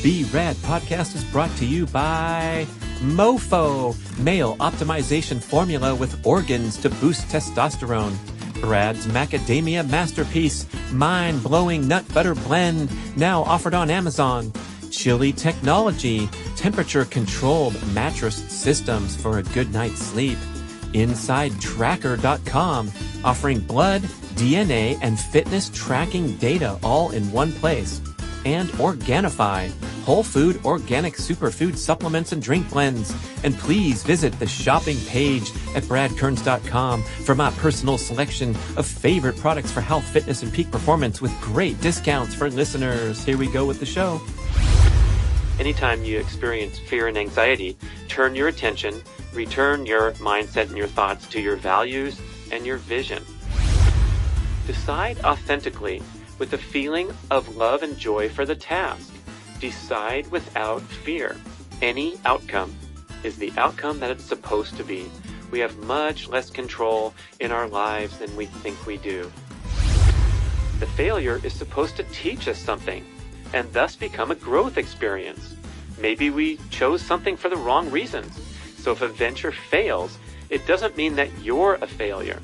B.rad podcast is brought to you by MoFo, male optimization formula with organs to boost testosterone. B.rad's macadamia masterpiece, mind-blowing nut butter blend, now offered on Amazon. Chili Technology, temperature-controlled mattress systems for a good night's sleep. InsideTracker.com, offering blood, DNA, and fitness tracking data all in one place. And Organifi, whole food organic superfood supplements and drink blends. And please visit the shopping page at bradkearns.com for my personal selection of favorite products for health, fitness, and peak performance with great discounts for listeners. Here we go with the show. Anytime you experience fear and anxiety, turn your attention, return your mindset and your thoughts to your values and your vision. Decide authentically with a feeling of love and joy for the task. Decide without fear. Any outcome is the outcome that it's supposed to be. We have much less control in our lives than we think we do. The failure is supposed to teach us something and thus become a growth experience. Maybe we chose something for the wrong reasons. So if a venture fails, it doesn't mean that you're a failure.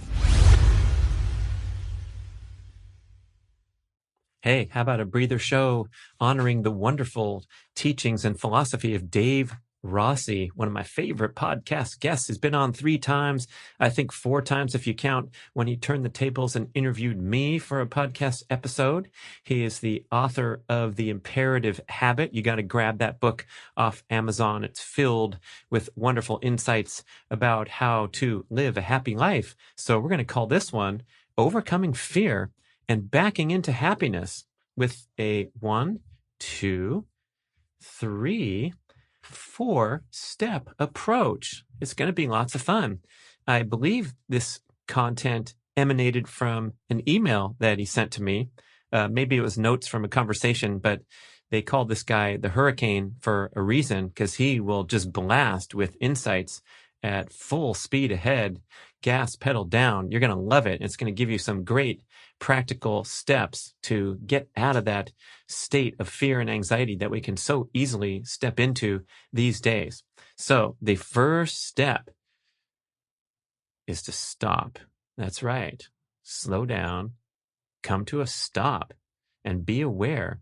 Hey, how about a breather show honoring the wonderful teachings and philosophy of Dave Rossi, one of my favorite podcast guests. He's been on 3 times, I think 4 times if you count when he turned the tables and interviewed me for a podcast episode. He is the author of The Imperative Habit. You got to grab that book off Amazon. It's filled with wonderful insights about how to live a happy life. So we're going to call this one Overcoming Fear and Backing into Happiness with a 1, 2, 3, 4-step approach. It's going to be lots of fun. I believe this content emanated from an email that he sent to me. Maybe it was notes from a conversation, but they called this guy the Hurricane for a reason, because he will just blast with insights at full speed ahead, gas pedal down. You're going to love it. It's going to give you some great practical steps to get out of that state of fear and anxiety that we can so easily step into these days. So the first step is to stop. That's right. Slow down, come to a stop, and be aware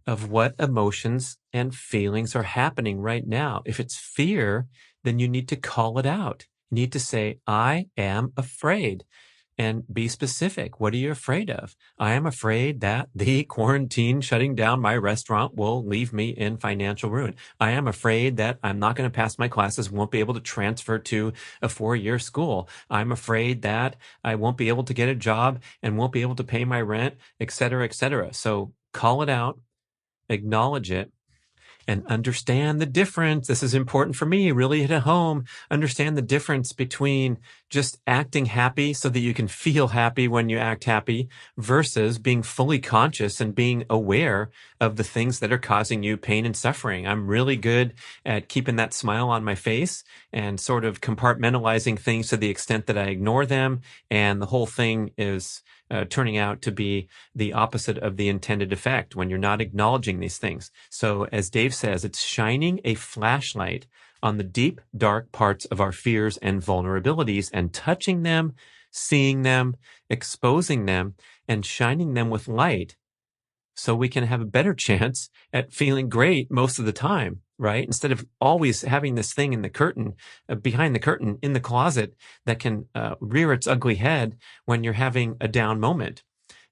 of what emotions and feelings are happening right now. If it's fear, then you need to call it out. You need to say, I am afraid. And be specific. What are you afraid of? I am afraid that the quarantine shutting down my restaurant will leave me in financial ruin. I am afraid that I'm not going to pass my classes, won't be able to transfer to a 4-year school. I'm afraid that I won't be able to get a job and won't be able to pay my rent, et cetera, et cetera. So call it out, acknowledge it, and understand the difference. This is important for me, really hit it home. Understand the difference between just acting happy so that you can feel happy when you act happy versus being fully conscious and being aware of the things that are causing you pain and suffering. I'm really good at keeping that smile on my face and sort of compartmentalizing things to the extent that I ignore them. And the whole thing is turning out to be the opposite of the intended effect when you're not acknowledging these things. So as Dave says, it's shining a flashlight on the deep, dark parts of our fears and vulnerabilities and touching them, seeing them, exposing them, and shining them with light so we can have a better chance at feeling great most of the time, right? Instead of always having this thing in the curtain, behind the curtain in the closet that can rear its ugly head when you're having a down moment.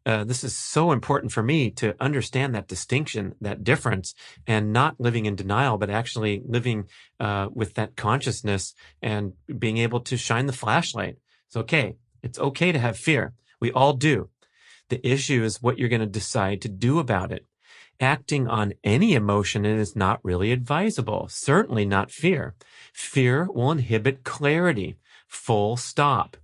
This is so important for me to understand that distinction, that difference, and not living in denial, but actually living with that consciousness and being able to shine the flashlight. It's okay. It's okay to have fear. We all do. The issue is what you're going to decide to do about it. Acting on any emotion is not really advisable, certainly not fear. Fear will inhibit clarity, full stop.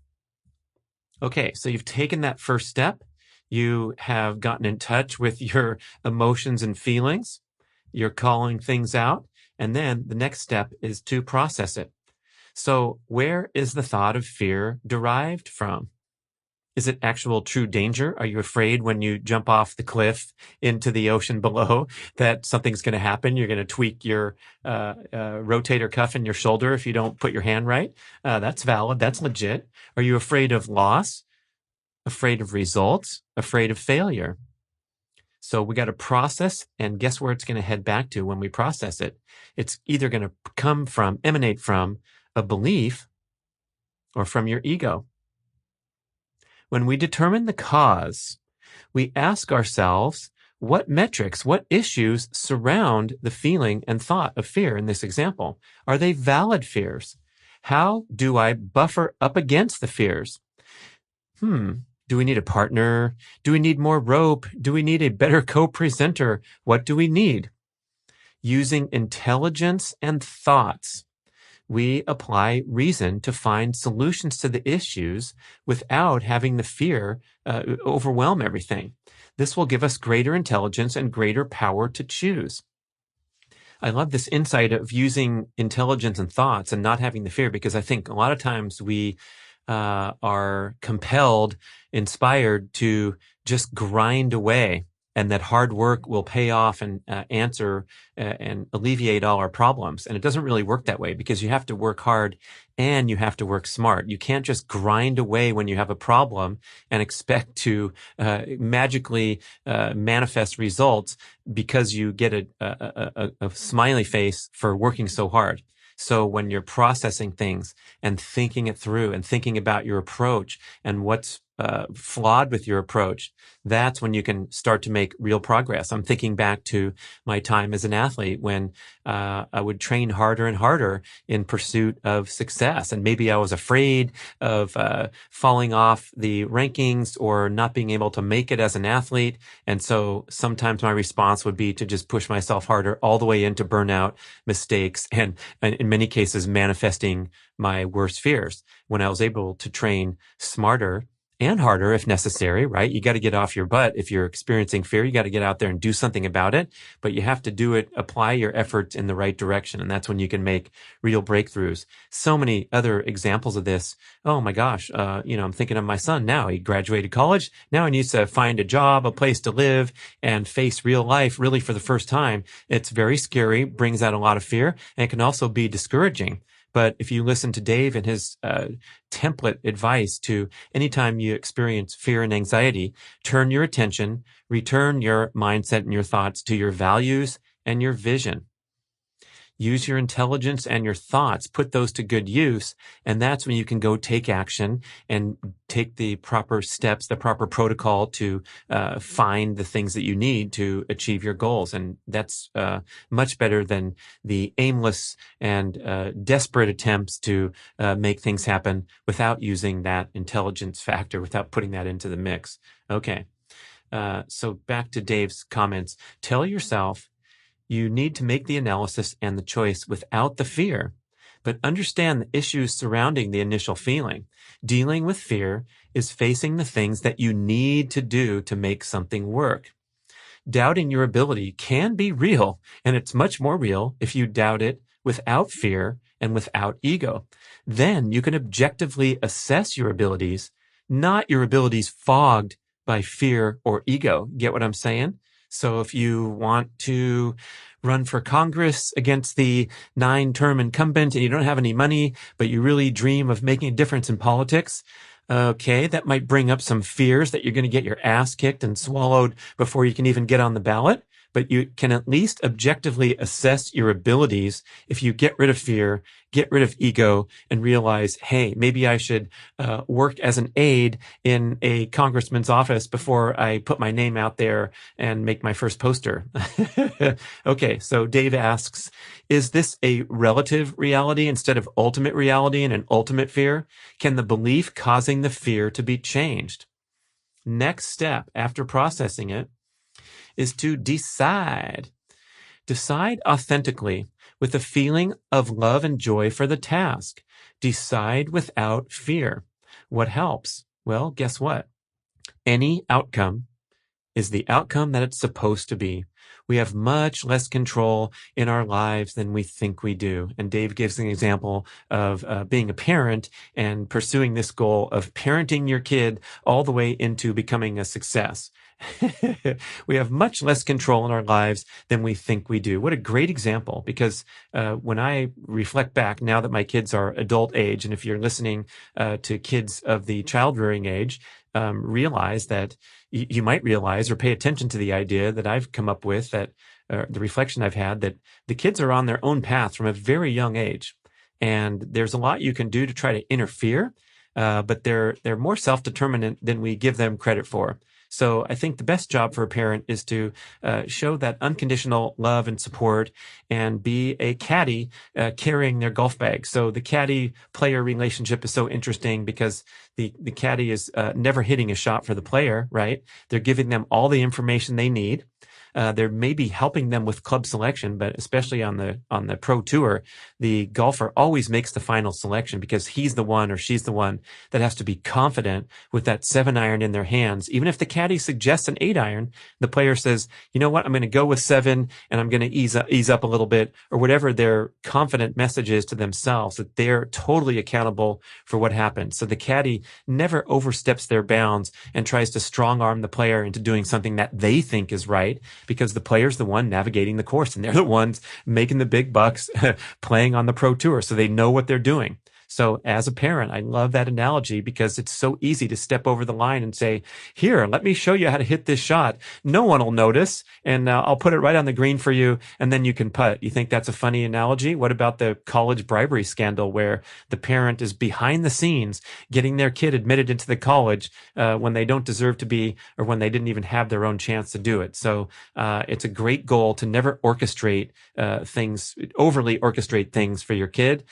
Okay, so you've taken that first step. You have gotten in touch with your emotions and feelings. You're calling things out. And then the next step is to process it. So where is the thought of fear derived from? Is it actual true danger? Are you afraid when you jump off the cliff into the ocean below that something's going to happen? You're going to tweak your rotator cuff in your shoulder if you don't put your hand right? That's valid. That's legit. Are you afraid of loss? Afraid of results? Afraid of failure? So we got to process, and guess where it's going to head back to when we process it? It's either going to emanate from a belief or from your ego. When we determine the cause, we ask ourselves, what metrics, what issues surround the feeling and thought of fear in this example? Are they valid fears? How do I buffer up against the fears? Do we need a partner? Do we need more rope? Do we need a better co-presenter? What do we need? Using intelligence and thoughts, we apply reason to find solutions to the issues without having the fear overwhelm everything. This will give us greater intelligence and greater power to choose. I love this insight of using intelligence and thoughts and not having the fear, because I think a lot of times we are compelled, inspired to just grind away, and that hard work will pay off and answer and alleviate all our problems. And it doesn't really work that way, because you have to work hard and you have to work smart. You can't just grind away when you have a problem and expect to magically manifest results because you get a smiley face for working so hard. So when you're processing things and thinking it through and thinking about your approach and what's flawed with your approach, that's when you can start to make real progress. I'm thinking back to my time as an athlete when I would train harder and harder in pursuit of success. And maybe I was afraid of falling off the rankings or not being able to make it as an athlete. And so sometimes my response would be to just push myself harder all the way into burnout, mistakes, and in many cases manifesting my worst fears. When I was able to train smarter and harder if necessary, right? You got to get off your butt. If you're experiencing fear, you got to get out there and do something about it, but you have to do it, apply your efforts in the right direction. And that's when you can make real breakthroughs. So many other examples of this. Oh my gosh. I'm thinking of my son now. He graduated college. Now he needs to find a job, a place to live, and face real life really for the first time. It's very scary, brings out a lot of fear, and it can also be discouraging. But if you listen to Dave and his template advice to anytime you experience fear and anxiety, turn your attention, return your mindset and your thoughts to your values and your vision. Use your intelligence and your thoughts, put those to good use, and that's when you can go take action and take the proper steps, the proper protocol to find the things that you need to achieve your goals. And that's much better than the aimless and desperate attempts to make things happen without using that intelligence factor, without putting that into the mix. Okay, so back to Dave's comments. Tell yourself you need to make the analysis and the choice without the fear, but understand the issues surrounding the initial feeling. Dealing with fear is facing the things that you need to do to make something work. Doubting your ability can be real, and it's much more real if you doubt it without fear and without ego. Then you can objectively assess your abilities, not your abilities fogged by fear or ego. Get what I'm saying? So if you want to run for Congress against the 9-term incumbent and you don't have any money, but you really dream of making a difference in politics, okay, that might bring up some fears that you're going to get your ass kicked and swallowed before you can even get on the ballot. But you can at least objectively assess your abilities if you get rid of fear, get rid of ego, and realize, hey, maybe I should work as an aide in a congressman's office before I put my name out there and make my first poster. Okay, so Dave asks, is this a relative reality instead of ultimate reality and an ultimate fear? Can the belief causing the fear to be changed? Next step after processing it is to decide. Decide authentically with a feeling of love and joy for the task. Decide without fear. What helps? Well, guess what? Any outcome is the outcome that it's supposed to be. we have much less control in our lives than we think we do. And Dave gives an example of being a parent and pursuing this goal of parenting your kid all the way into becoming a success. We have much less control in our lives than we think we do. What a great example, because when I reflect back now that my kids are adult age, and if you're listening to kids of the child rearing age, realize that you might realize or pay attention to the idea that I've come up with, that the reflection I've had, that the kids are on their own path from a very young age. And there's a lot you can do to try to interfere, but they're more self-determinant than we give them credit for. So I think the best job for a parent is to show that unconditional love and support and be a caddy carrying their golf bag. So the caddy-player relationship is so interesting because the caddy is never hitting a shot for the player, right? They're giving them all the information they need. They're maybe helping them with club selection, but especially on the pro tour, the golfer always makes the final selection because he's the one or she's the one that has to be confident with that 7-iron in their hands. Even if the caddy suggests an 8-iron, the player says, you know what, I'm going to go with 7 and I'm going to ease up a little bit, or whatever their confident message is to themselves, that they're totally accountable for what happens. So the caddy never oversteps their bounds and tries to strong arm the player into doing something that they think is right, because the player's the one navigating the course and they're the ones making the big bucks playing on the pro tour. So they know what they're doing. So as a parent, I love that analogy because it's so easy to step over the line and say, here, let me show you how to hit this shot. No one will notice, and I'll put it right on the green for you, and then you can putt. You think that's a funny analogy? What about the college bribery scandal where the parent is behind the scenes getting their kid admitted into the college when they don't deserve to be, or when they didn't even have their own chance to do it? So it's a great goal to never orchestrate overly orchestrate things for your kid,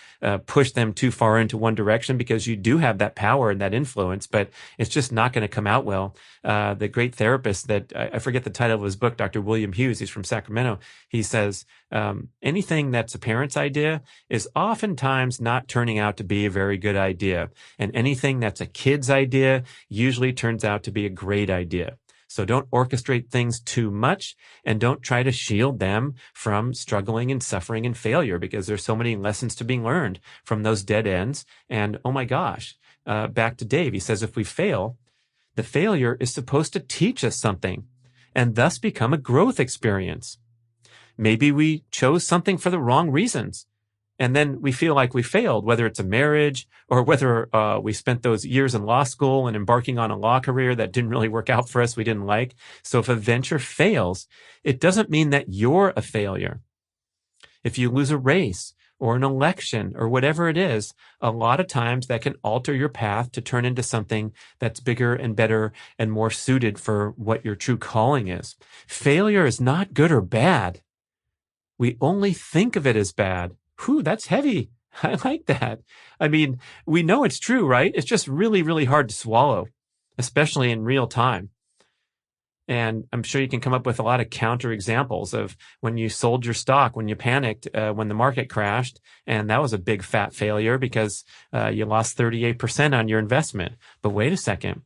push them too far into one direction, because you do have that power and that influence, but it's just not going to come out well. The great therapist that I forget the title of his book, Dr. William Hughes, he's from Sacramento. He says, anything that's a parent's idea is oftentimes not turning out to be a very good idea. And anything that's a kid's idea usually turns out to be a great idea. So don't orchestrate things too much, and don't try to shield them from struggling and suffering and failure, because there's so many lessons to be learned from those dead ends. And oh my gosh, back to Dave, he says, if we fail, the failure is supposed to teach us something and thus become a growth experience. Maybe we chose something for the wrong reasons, and then we feel like we failed, whether it's a marriage or whether we spent those years in law school and embarking on a law career that didn't really work out for us, we didn't like. So if a venture fails, it doesn't mean that you're a failure. If you lose a race or an election or whatever it is, a lot of times that can alter your path to turn into something that's bigger and better and more suited for what your true calling is. Failure is not good or bad. We only think of it as bad. Whew, that's heavy. I like that. I mean, we know it's true, right? It's just really, really hard to swallow, especially in real time. And I'm sure you can come up with a lot of counter examples of when you sold your stock, when you panicked, when the market crashed, and that was a big fat failure because you lost 38% on your investment. But wait a second.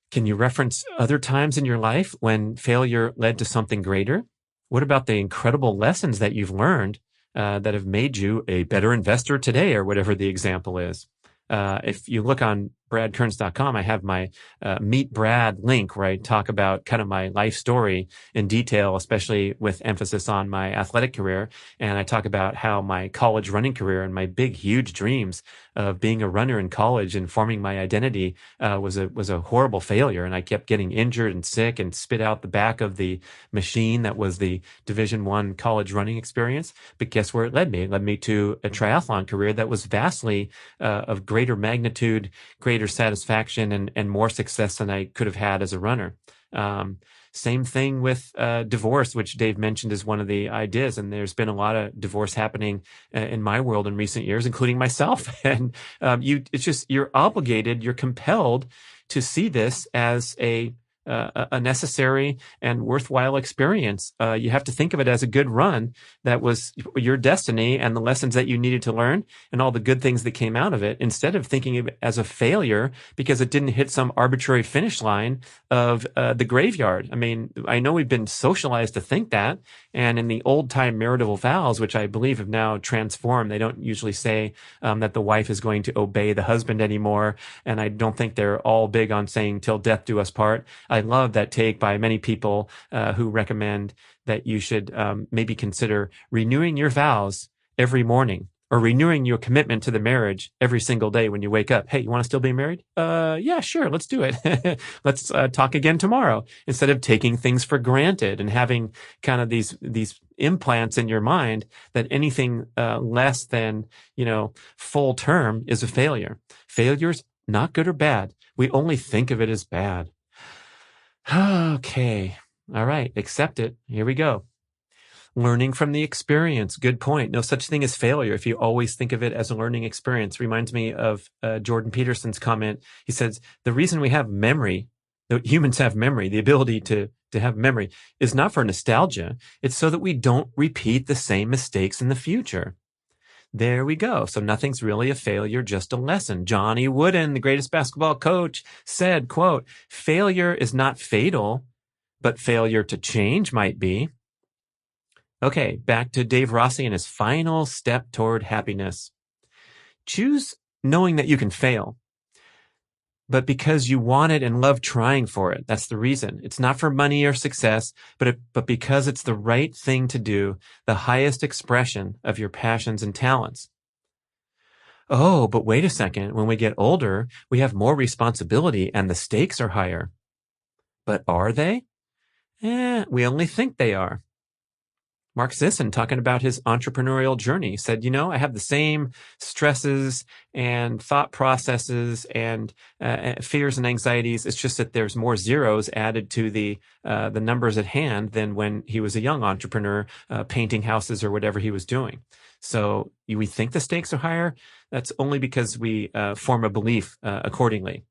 Can you reference other times in your life when failure led to something greater? What about the incredible lessons that you've learned that have made you a better investor today, or whatever the example is? If you look on bradkearns.com, I have my Meet Brad link where I talk about kind of my life story in detail, especially with emphasis on my athletic career. And I talk about how my college running career and my big, huge dreams of being a runner in college and forming my identity was a horrible failure. And I kept getting injured and sick and spit out the back of the machine that was the Division I college running experience. But guess where it led me? It led me to a triathlon career that was vastly of greater magnitude, greater satisfaction, and more success than I could have had as a runner. Same thing with divorce, which Dave mentioned is one of the ideas. And there's been a lot of divorce happening in my world in recent years, including myself. And you're obligated, you're compelled to see this as a a necessary and worthwhile experience. You have to think of it as a good run that was your destiny and the lessons that you needed to learn and all the good things that came out of it, instead of thinking of it as a failure because it didn't hit some arbitrary finish line of the graveyard. I mean, I know we've been socialized to think that, and in the old time marital vows, which I believe have now transformed, they don't usually say that the wife is going to obey the husband anymore, and I don't think they're all big on saying till death do us part. I love that take by many people who recommend that you should maybe consider renewing your vows every morning, or renewing your commitment to the marriage every single day when you wake up. Hey, you want to still be married? Yeah, sure. Let's do it. Let's talk again tomorrow, instead of taking things for granted and having kind of these implants in your mind that anything less than, full term is a failure. Failure's not good or bad. We only think of it as bad. Okay. All right. Accept it. Here we go. Learning from the experience. Good point. No such thing as failure if you always think of it as a learning experience. Reminds me of Jordan Peterson's comment. He says, the reason we have memory, humans have memory, the ability to have memory, is not for nostalgia. It's so that we don't repeat the same mistakes in the future. There we go. So nothing's really a failure, just a lesson. Johnny Wooden, the greatest basketball coach, said, quote, failure is not fatal, but failure to change might be. Okay, back to Dave Rossi and his final step toward happiness. Choose knowing that you can fail, but because you want it and love trying for it. That's the reason. It's not for money or success, but because it's the right thing to do, the highest expression of your passions and talents. Oh, but wait a second. When we get older, we have more responsibility and the stakes are higher. But are they? We only think they are. Mark Sisson, talking about his entrepreneurial journey, said, I have the same stresses and thought processes and fears and anxieties. It's just that there's more zeros added to the numbers at hand than when he was a young entrepreneur painting houses or whatever he was doing. So we think the stakes are higher. That's only because we form a belief accordingly.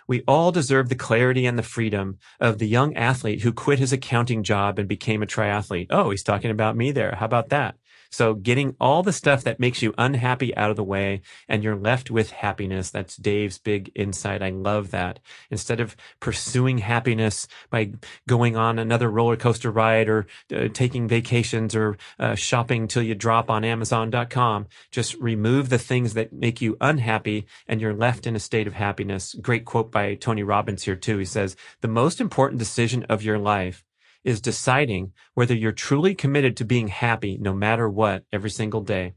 We all deserve the clarity and the freedom of the young athlete who quit his accounting job and became a triathlete. Oh, he's talking about me there. How about that? So getting all the stuff that makes you unhappy out of the way, and you're left with happiness. That's Dave's big insight. I love that. Instead of pursuing happiness by going on another roller coaster ride or taking vacations or shopping till you drop on Amazon.com, just remove the things that make you unhappy and you're left in a state of happiness. Great quote by Tony Robbins here too. He says, the most important decision of your life is deciding whether you're truly committed to being happy no matter what every single day.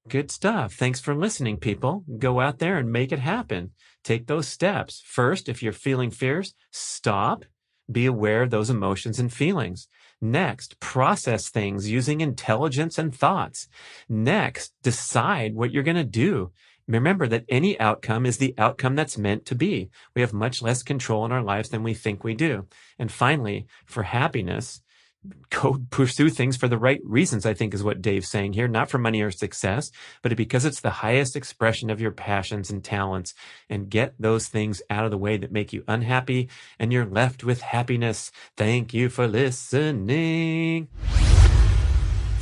Good stuff. Thanks for listening, people. Go out there and make it happen. Take those steps. First, if you're feeling fears, stop. Be aware of those emotions and feelings. Next, process things using intelligence and thoughts. Next, decide what you're going to do. Remember that any outcome is the outcome that's meant to be. We have much less control in our lives than we think we do. And finally, for happiness, go pursue things for the right reasons, I think is what Dave's saying here, not for money or success, but because it's the highest expression of your passions and talents, and get those things out of the way that make you unhappy and you're left with happiness. Thank you for listening.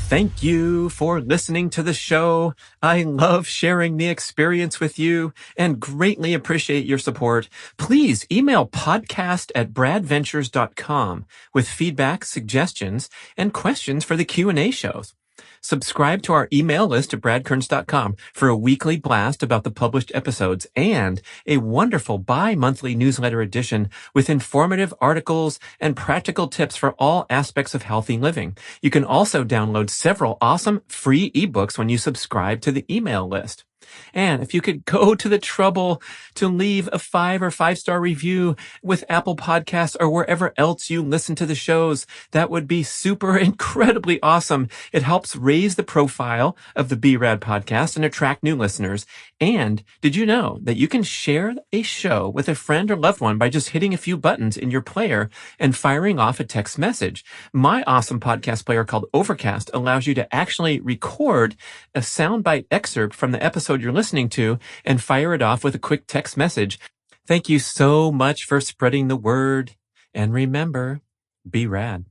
Thank you for listening to the show. I love sharing the experience with you and greatly appreciate your support. Please email podcast@bradventures.com with feedback, suggestions, and questions for the Q&A shows. Subscribe to our email list at bradkearns.com for a weekly blast about the published episodes and a wonderful bi-monthly newsletter edition with informative articles and practical tips for all aspects of healthy living. You can also download several awesome free ebooks when you subscribe to the email list. And if you could go to the trouble to leave a 5 or 5-star review with Apple Podcasts or wherever else you listen to the shows, that would be super incredibly awesome. It helps raise the profile of the B.rad podcast and attract new listeners. And did you know that you can share a show with a friend or loved one by just hitting a few buttons in your player and firing off a text message? My awesome podcast player called Overcast allows you to actually record a soundbite excerpt from the episode you're listening to and fire it off with a quick text message. Thank you so much for spreading the word. And remember, be rad.